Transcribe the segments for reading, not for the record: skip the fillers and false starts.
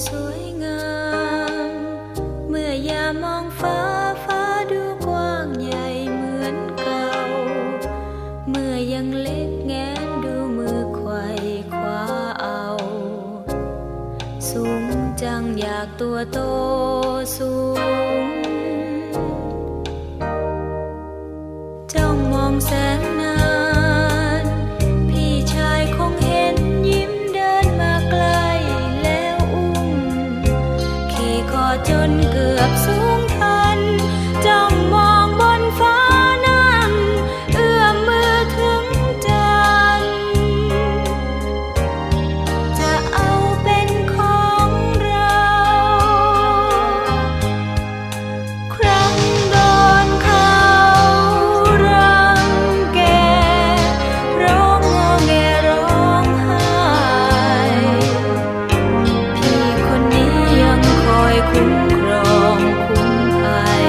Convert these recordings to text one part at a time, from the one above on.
สวยงามเมื่อยามมองฟ้าดูกว้างใหญ่เหมือนเก่าเมื่อยังเล็กแงนดูมือไขว่คว้าเอาสูงจังอยากตัวโตสูงจ้องมองแสงนานพี่ชายคงเห็นยิ้มเดินมาใกล้แล้วอุ้มขี่คอจนเกือบสูงทันจ้องมองบนฟ้านั้นเอื้อมมือถึงจันทร์จะเอาเป็นของเราครั้งโดนเขารังแกร้องงอแงร้องไห้พี่คนนี้ยังคอยคุ้มครองคุ้มภัย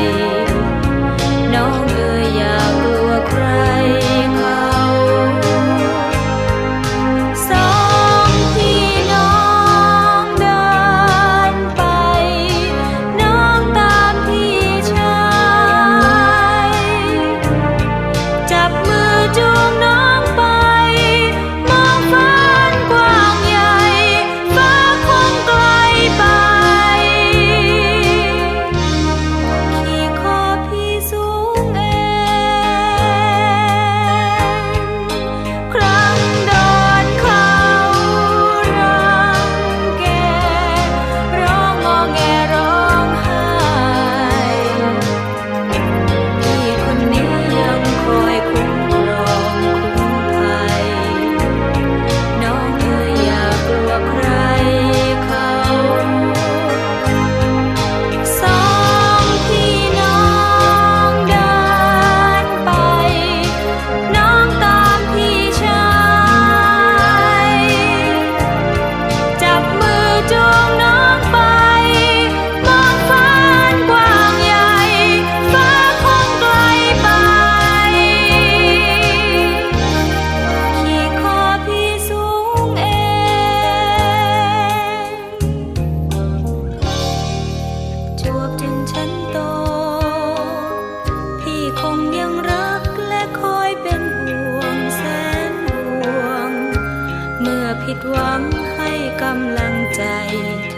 น้องเอ๋ยอย่ากลัวใครเขาสองพี่น้องเดินไปน้องตามพี่ชายจับมือจูงน้องไปมองฟ้ากว้างใหญ่ฟ้าคงไกลไปขี่คอพี่สูงเองครั้งโดนเขารังแกร้องงอแงร้องไห้พี่คนนี้ยังคอยคุ้มครองคุ้มภัยน้องเอ๋ยอย่ากลัวใครเขาสองพี่น้องเดินไปน้องตามพี่ชายจับมือจูงน้องไปมองฟ้ากว้างใหญ่ฟ้าคงไกลไปขี่คอพี่สูงเองจวบจนฉันโตพี่คงยังรักและคอยเป็นห่วงแสนห่วงเมื่อผิดหวังให้กำลังใจเธ